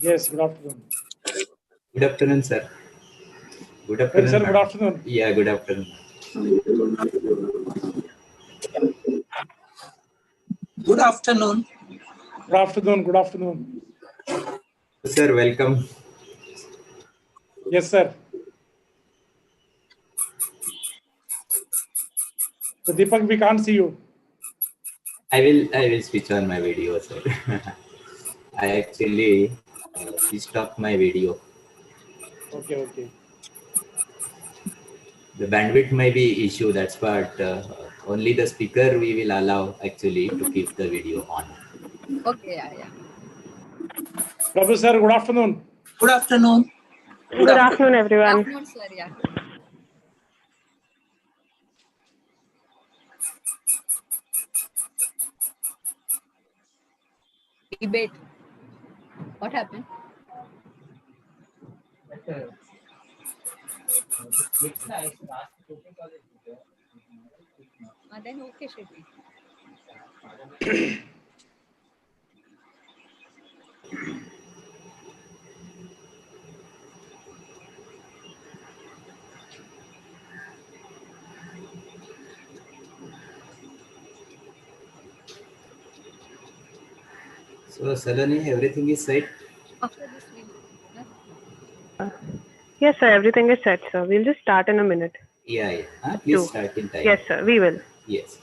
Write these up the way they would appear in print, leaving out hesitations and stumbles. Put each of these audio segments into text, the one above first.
Yes, good afternoon. Good afternoon, sir. Good Well, afternoon, sir, good madam. afternoon. Yeah, good afternoon. Good afternoon. Good afternoon. Good afternoon. Sir, welcome. Yes, sir. So, Deepak, we can't see you. I will switch on my video, sir. I actually switched off my video. Okay, okay. The bandwidth may be issue. That's what only the speaker we will allow actually to keep the video on. Okay, yeah. Prabhu, sir, good afternoon. Good afternoon. Good afternoon, everyone. Good afternoon, sir. Yeah. Debate. What happened? Then okay, Shetty. So, Saloni, everything is set. After this, we'll. Yes, sir. Everything is set, sir. We'll just start in a minute. Yeah. Please start in time. Yes, sir. We will. Yes.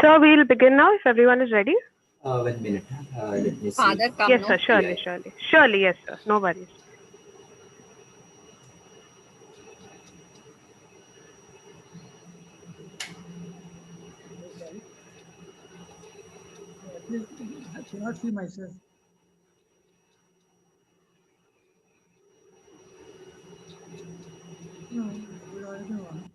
So we'll begin now if everyone is ready. 1 minute. Let me see. Father, come. Yes, no? sir. Surely, surely. Surely, yes, sir. No worries. I cannot see myself. No, good afternoon.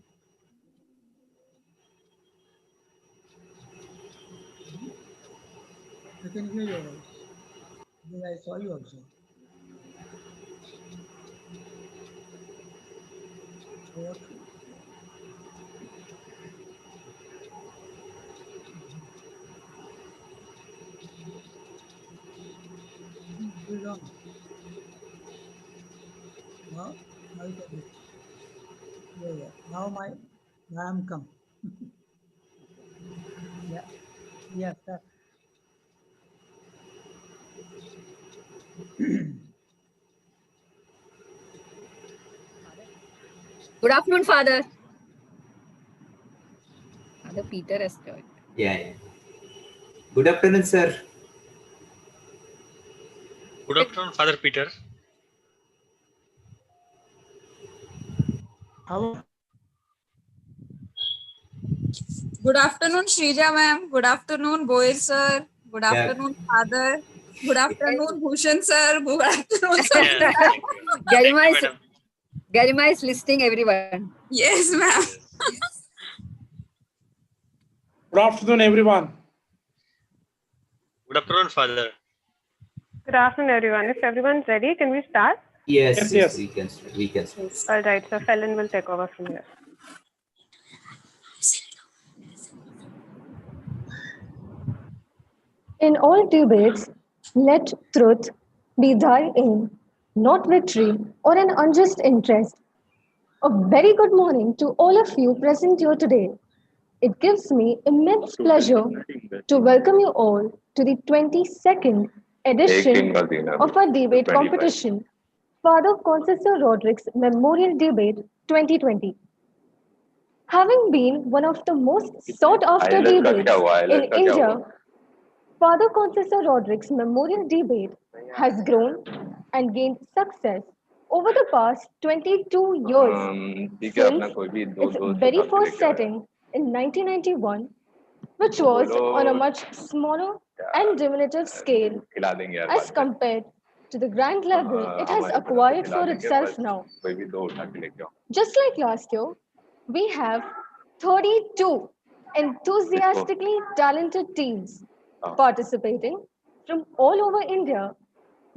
I can hear your voice. Because I saw you also. What? Hold on. Now you can hear. Yeah. Now I am come. Yeah. Yes, sir. Good afternoon, Father. Father Peter has joined. Yeah. Good afternoon, sir. Good afternoon, Father Peter. How? Good afternoon, Shrija ma'am. Good afternoon, Boyer sir. Good Yeah. afternoon, Father. Good afternoon, Bhushan sir. Good afternoon, sir. Yeah, thank you. Garima is, Madam. Garima is listing everyone. Yes, ma'am. Good afternoon, everyone. Good afternoon, Father. Good afternoon, everyone. If everyone's ready, can we start? Yes. Yes. We can start. We can start. All right, so Felon will take over from here. In all debates, let truth be thy aim, not victory or an unjust interest. A very good morning to all of you present here today. It gives me immense pleasure to welcome you all to the 22nd edition of our debate competition, Father Conceição Rodrigues Memorial Debate 2020. Having been one of the most sought after debates in India, Father Conceição Rodrigues Memorial Debate has grown and gained success over the past 22 years, ठीक है अपना since कोई भी दो its दोस्त very साथ में first लेके आया setting in 1991, which तो was बोलो on a much smaller and diminutive scale खिला देंगे यार as बाद में compared to the grand level it has हमारी तरफ से acquired खिला for देंगे itself बस now. कोई भी दो उठा के लेके आओ Just like last year, we have 32 enthusiastically talented teams participating from all over India,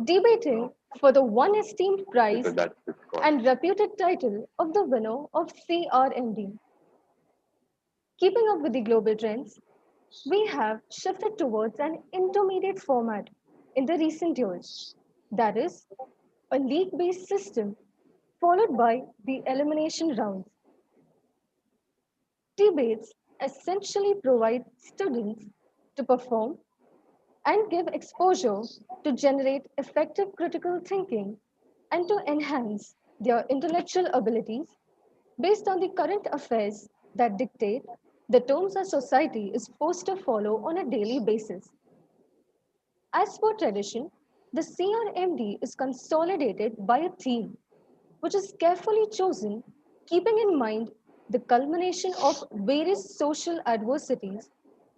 debating for the one esteemed prize So that's the score. and reputed title of the winner of CRMD. Keeping up with the global trends, we have shifted towards an intermediate format in the recent years. That is, a league-based system followed by the elimination rounds. Debates essentially provide students to perform and give exposure to generate effective critical thinking and to enhance their intellectual abilities based on the current affairs that dictate the terms a society is forced to follow on a daily basis. As per tradition, the CRMD is consolidated by a theme which is carefully chosen, keeping in mind the culmination of various social adversities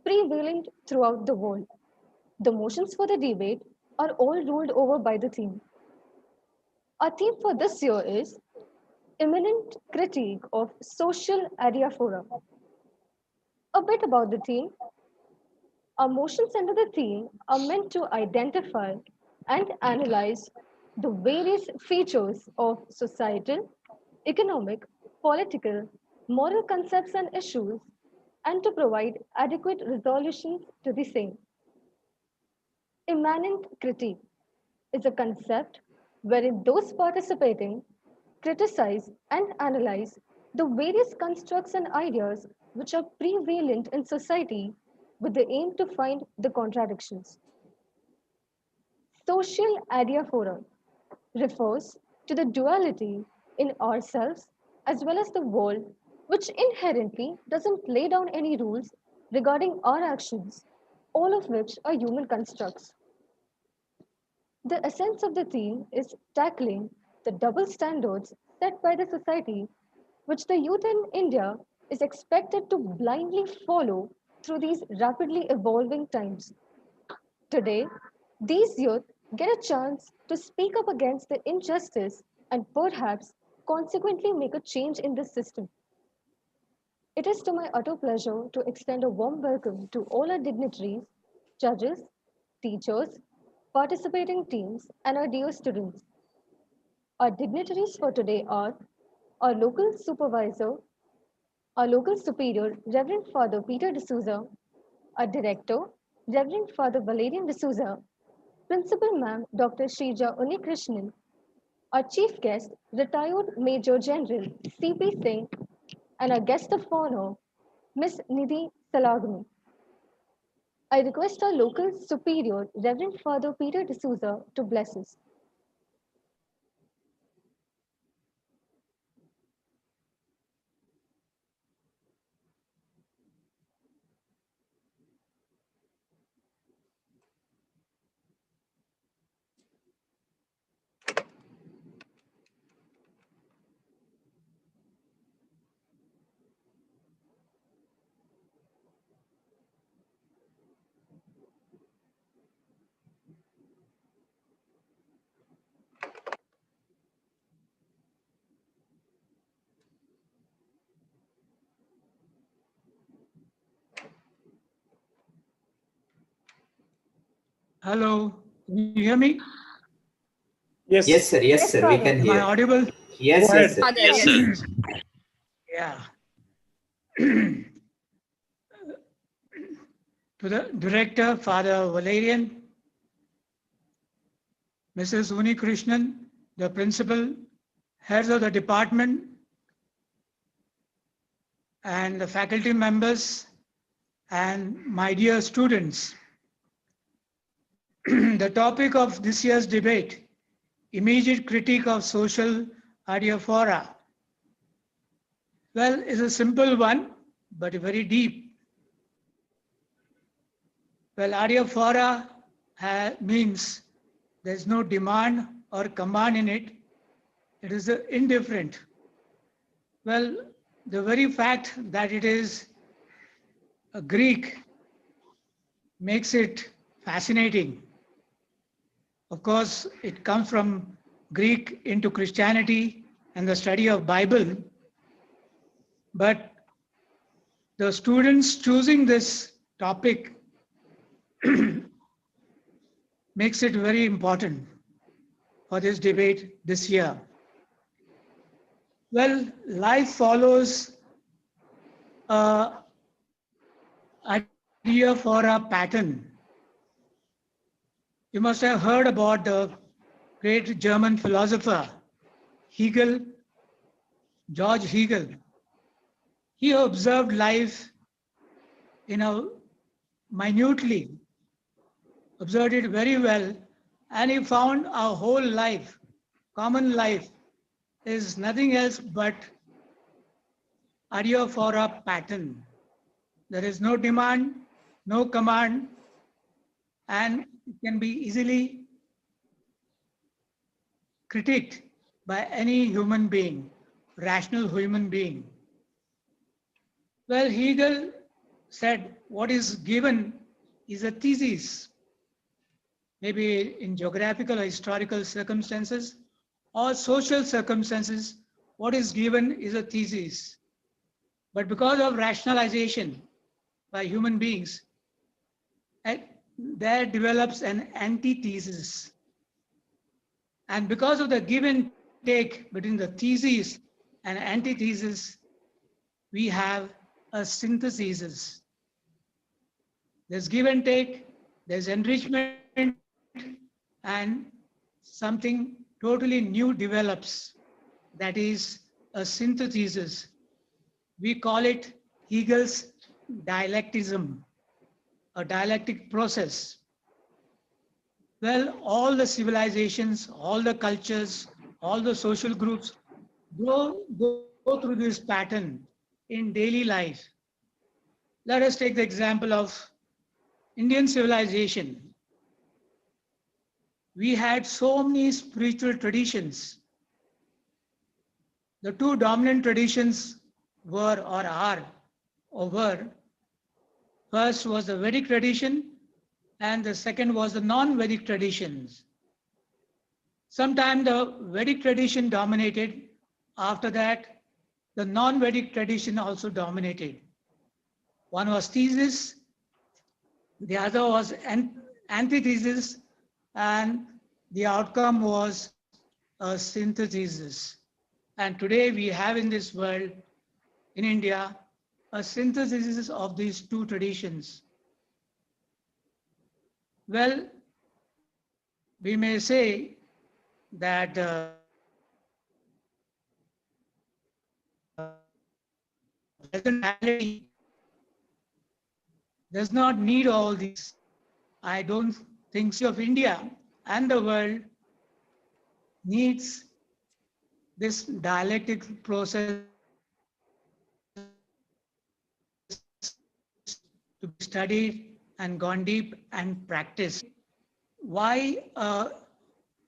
prevalent throughout the world. The motions for the debate are all ruled over by the theme. Our theme for this year is Imminent Critique of Social Adiaphora. A bit about the theme. Our motions under the theme are meant to identify and analyze the various features of societal, economic, political, moral concepts and issues, and to provide adequate resolutions to the same. Immanent critique is a concept wherein those participating criticize and analyze the various constructs and ideas which are prevalent in society with the aim to find the contradictions. Social adiaphora refers to the duality in ourselves as well as the world, which inherently doesn't lay down any rules regarding our actions, all of which are human constructs. The essence of the theme is tackling the double standards set by the society, which the youth in India is expected to blindly follow through these rapidly evolving times. Today, these youth get a chance to speak up against the injustice and perhaps consequently make a change in this system. It is to my utter pleasure to extend a warm welcome to all our dignitaries, judges, teachers, participating teams, and our dear students. Our dignitaries for today are our local supervisor, our local superior, Reverend Father Peter D'Souza, our director, Reverend Father Valerian D'Souza, Principal Ma'am Dr. Shrija Unikrishnan, our chief guest, retired Major General C.P. Singh, and our guest of honor, Miss Nidhi Salagni. I request our local superior, Reverend Father Peter D'Souza, to bless us. Hello, can you hear me? Yes. Yes, sir. Yes, Yes, sir. We Father. can Am I hear. audible? Yes, Go yes, ahead. sir. Father, Yes, yes. sir. Yeah. To the director, Father Valerian, Mrs. Uni Krishnan, the principal, heads of the department, and the faculty members, and my dear students. The topic of this year's debate, immediate critique of social adiaphora, well, is a simple one, but very deep. Well, adiaphora means there's no demand or command in it. it is indifferent. Well, the very fact that it is a Greek makes it fascinating. Of course, it comes from Greek into Christianity and the study of Bible, but the students choosing this topic makes it very important for this debate this year. Well, life follows a idea for a pattern. You must have heard about the great German philosopher Hegel, George Hegel. He observed life in a minutely, observed it very well, and he found our whole life, common life, is nothing else but idea for a pattern. There is no demand, no command, and it can be easily critiqued by any human being, rational human being. Well, Hegel said what is given is a thesis, maybe in geographical or historical circumstances or social circumstances, what is given is a thesis. But because of rationalization by human beings, there develops an antithesis. And because of the give and take between the thesis and antithesis, we have a synthesis. There's give and take, there's enrichment, and something totally new develops. That is a synthesis. We call it Hegel's dialectism, a dialectic process. Well, all the civilizations, all the cultures, all the social groups go through this pattern in daily life. Let us take the example of Indian civilization. We had so many spiritual traditions. The two dominant traditions were or are or were, first was the Vedic tradition and the second was the non-Vedic traditions. Sometime the Vedic tradition dominated. After that, the non-Vedic tradition also dominated. One was thesis, the other was antithesis, and the outcome was a synthesis. And today we have in this world, in India, a synthesis of these two traditions. Well, we may say that present reality does not need all these. I don't think so of India and the world needs this dialectic process to be studied and gone deep and practiced. Why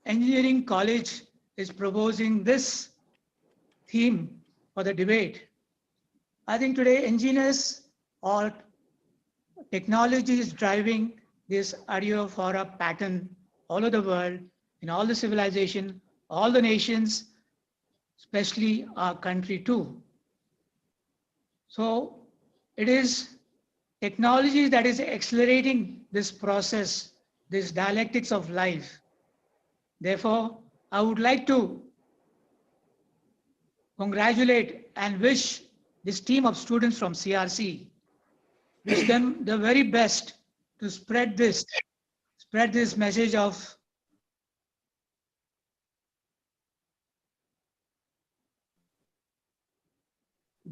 engineering college is proposing this theme for the debate? I think today engineers or technology is driving this idea for a pattern all over the world, in all the civilization, all the nations, especially our country too. So it is technology that is accelerating this process, this dialectics of life. Therefore, I would like to congratulate and wish this team of students from CRC, wish them the very best to spread this message of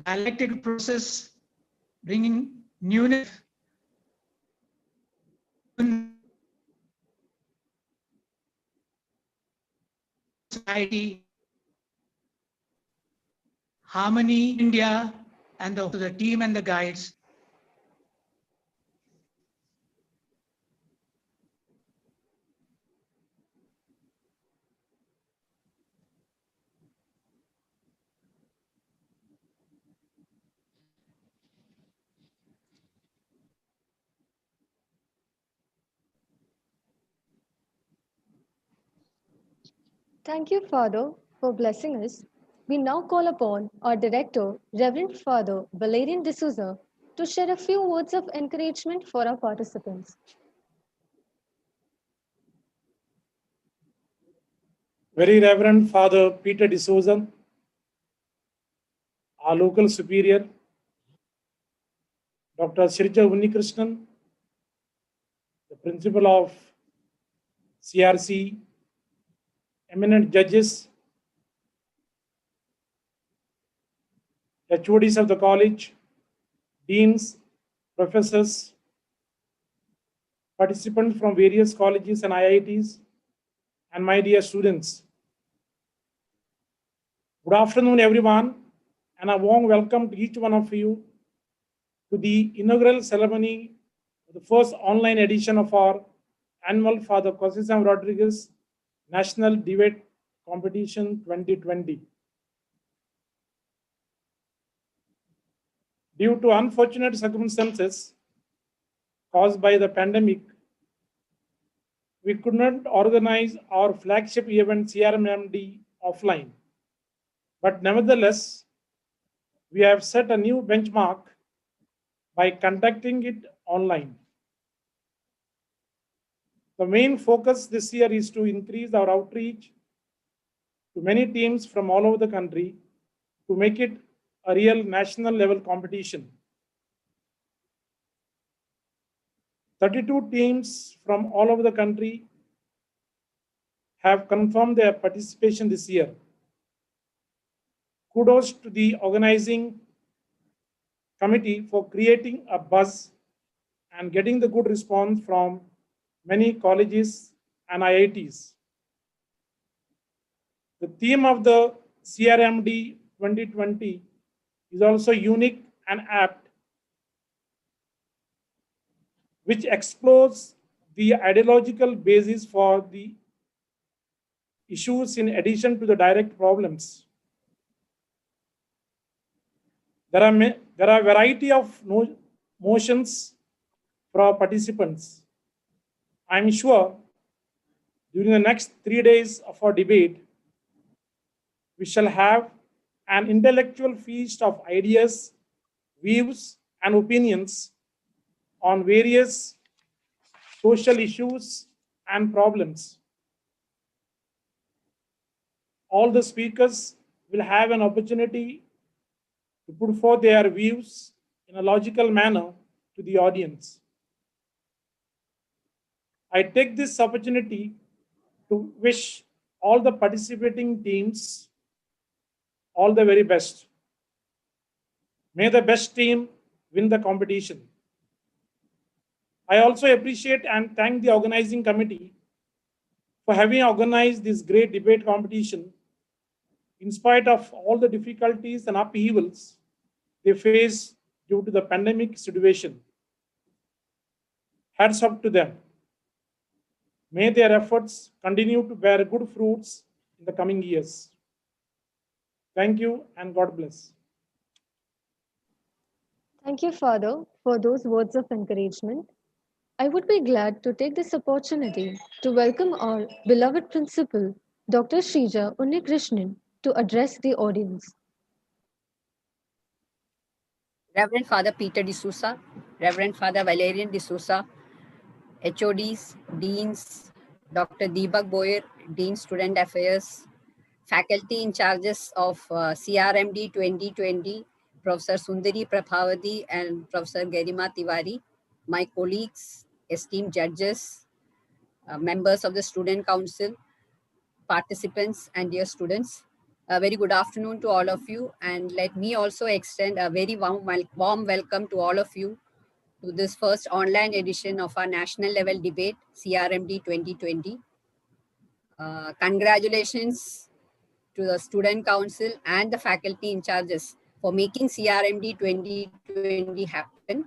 dialectic process, bringing newness, society, harmony, India, and the team and the guides. Thank you, Father, for blessing us. We now call upon our director, Reverend Father Valerian D'Souza, to share a few words of encouragement for our participants. Very Reverend Father Peter D'Souza, our local superior, Dr. Sirja Unnikrishnan, the principal of CRC, eminent judges, HODs of the college, deans, professors, participants from various colleges and IITs, and my dear students. Good afternoon, everyone, and a warm welcome to each one of you to the inaugural ceremony of the first online edition of our annual Father Cosisam Rodriguez National Debate Competition 2020. Due to unfortunate circumstances caused by the pandemic, we could not organize our flagship event CRMD offline. But nevertheless, we have set a new benchmark by conducting it online. The main focus this year is to increase our outreach to many teams from all over the country to make it a real national level competition. 32 teams from all over the country have confirmed their participation this year. Kudos to the organizing committee for creating a buzz and getting the good response from many colleges and IITs. The theme of the CRMD 2020 is also unique and apt, which explores the ideological basis for the issues in addition to the direct problems. There are a variety of motions for our participants. I'm sure during the next 3 days of our debate, we shall have an intellectual feast of ideas, views, and opinions on various social issues and problems. All the speakers will have an opportunity to put forth their views in a logical manner to the audience. I take this opportunity to wish all the participating teams all the very best. May the best team win the competition. I also appreciate and thank the organizing committee for having organized this great debate competition in spite of all the difficulties and upheavals they face due to the pandemic situation. Hats up to them. May their efforts continue to bear good fruits in the coming years. Thank you and God bless. Thank you, Father, for those words of encouragement. I would be glad to take this opportunity to welcome our beloved principal, Dr. Shrija Unnikrishnan, to address the audience. Reverend Father Peter D'Souza, Reverend Father Valerian D'Souza, HODs, Deans, Dr. Deepak Boyer, Dean Student Affairs, faculty in charges of CRMD 2020, Professor Sundari Prabhavati and Professor Garima Tiwari, my colleagues, esteemed judges, members of the Student Council, participants, and dear students. A very good afternoon to all of you, and let me also extend a very warm welcome to all of you to this first online edition of our national level debate, CRMD 2020. Congratulations to the Student Council and the faculty in charges for making CRMD 2020 happen,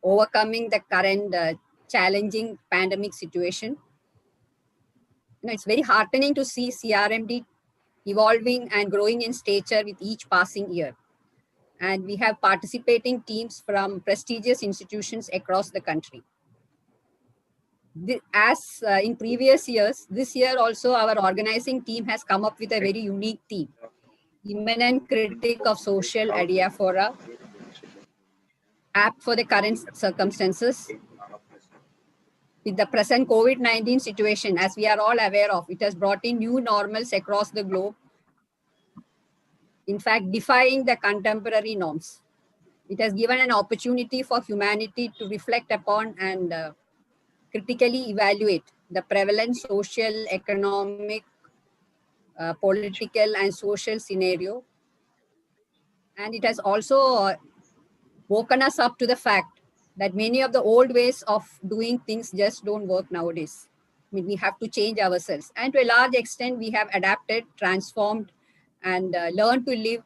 overcoming the current challenging pandemic situation. It's very heartening to see CRMD evolving and growing in stature with each passing year. And we have participating teams from prestigious institutions across the country. As in previous years, this year also our organizing team has come up with a very unique theme. Immanent critic of social adiaphora, apt for the current circumstances. With the present COVID-19 situation, as we are all aware of, it has brought in new normals across the globe. In fact, defying the contemporary norms. It has given an opportunity for humanity to reflect upon and critically evaluate the prevalent social, economic, political, and social scenario. And it has also woken us up to the fact that many of the old ways of doing things just don't work nowadays. I mean, we have to change ourselves. And to a large extent, we have adapted, transformed, and learned to live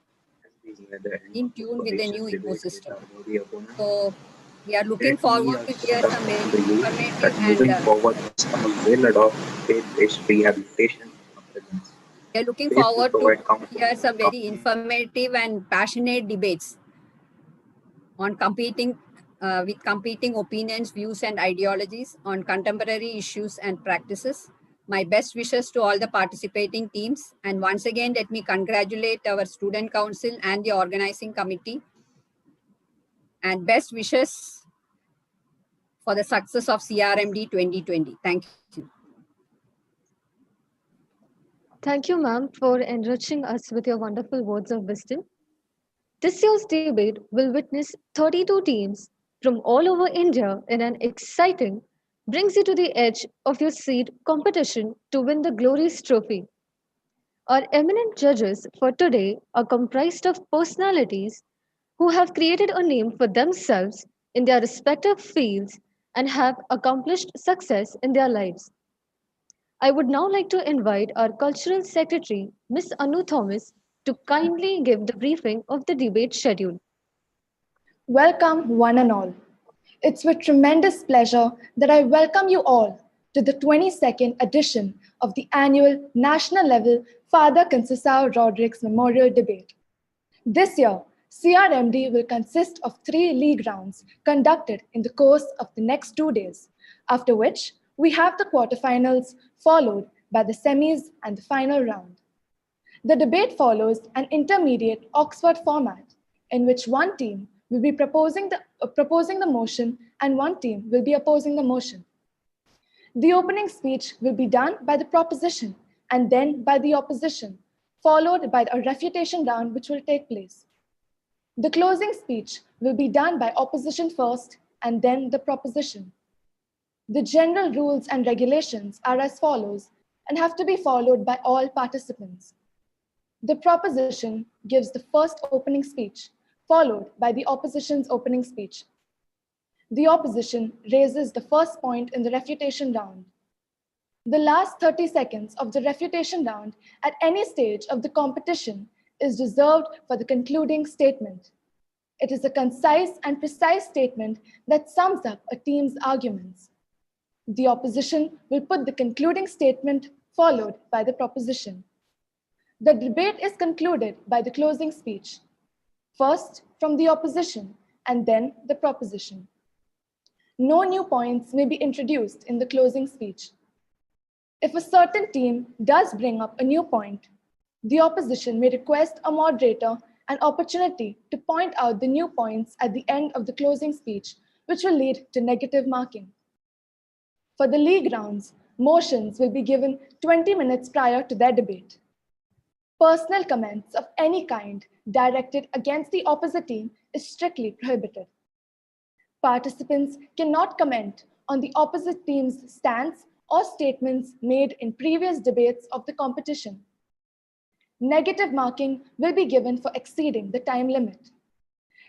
in tune with the new ecosystem. So we are looking forward to hear some very informative and we are looking forward to hear some very informative and passionate debates on with competing opinions, views, and ideologies on contemporary issues and practices. My best wishes to all the participating teams. And once again, let me congratulate our student council and the organizing committee. And best wishes for the success of CRMD 2020. Thank you. Thank you, ma'am, for enriching us with your wonderful words of wisdom. This year's debate will witness 32 teams from all over India in an exciting, brings you to the edge of your seat competition to win the glorious trophy. Our eminent judges for today are comprised of personalities who have created a name for themselves in their respective fields and have accomplished success in their lives. I would now like to invite our Cultural Secretary, Ms. Anu Thomas, to kindly give the briefing of the debate schedule. Welcome, one and all. It's with tremendous pleasure that I welcome you all to the 22nd edition of the annual national level Father Conceição Rodrigues Memorial Debate. This year, CRMD will consist of 3 league rounds conducted in the course of the next 2 days, after which we have the quarterfinals followed by the semis and the final round. The debate follows an intermediate Oxford format in which one team will be proposing the motion and one team will be opposing the motion. The opening speech will be done by the proposition and then by the opposition, followed by a refutation round which will take place. The closing speech will be done by opposition first and then the proposition. The general rules and regulations are as follows and have to be followed by all participants. The proposition gives the first opening speech, followed by the opposition's opening speech. The opposition raises the first point in the refutation round. The last 30 seconds of the refutation round at any stage of the competition is reserved for the concluding statement. It is a concise and precise statement that sums up a team's arguments. The opposition will put the concluding statement followed by the proposition. The debate is concluded by the closing speech, first from the opposition and then the proposition. No new points may be introduced in the closing speech. If a certain team does bring up a new point, the opposition may request a moderator an opportunity to point out the new points at the end of the closing speech, which will lead to negative marking. For the league rounds, motions will be given 20 minutes prior to their debate. Personal comments of any kind directed against the opposite team is strictly prohibited. Participants cannot comment on the opposite team's stance or statements made in previous debates of the competition. Negative marking will be given for exceeding the time limit.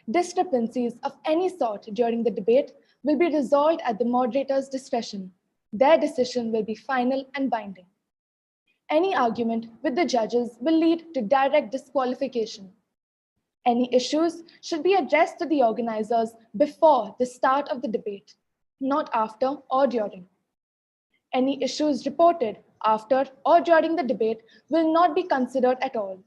Discrepancies of any sort during the debate will be resolved at the moderator's discretion. Their decision will be final and binding. Any argument with the judges will lead to direct disqualification. Any issues should be addressed to the organizers before the start of the debate, not after or during. Any issues reported after or during the debate will not be considered at all.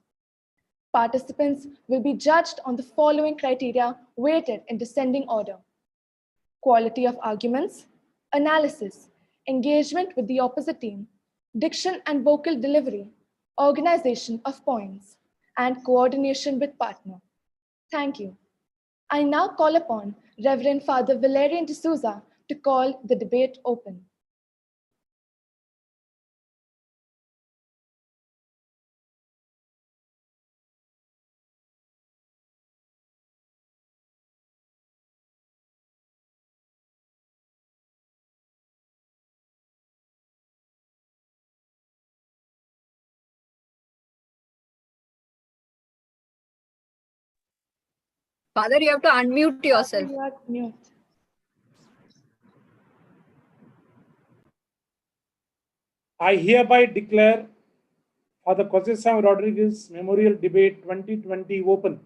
Participants will be judged on the following criteria weighted in descending order: quality of arguments, analysis, engagement with the opposite team, diction and vocal delivery, organization of points, and coordination with partner. Thank you. I now call upon Reverend Father Valerian D'Souza to call the debate open. Father, you have to unmute yourself. You are mute. I hereby declare Father José Rodriguez Memorial Debate 2020 open.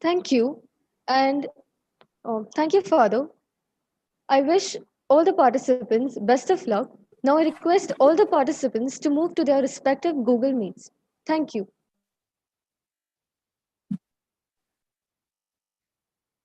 Thank you. And thank you, Father. I wish all the participants best of luck. Now I request all the participants to move to their respective Google Meets. Thank you.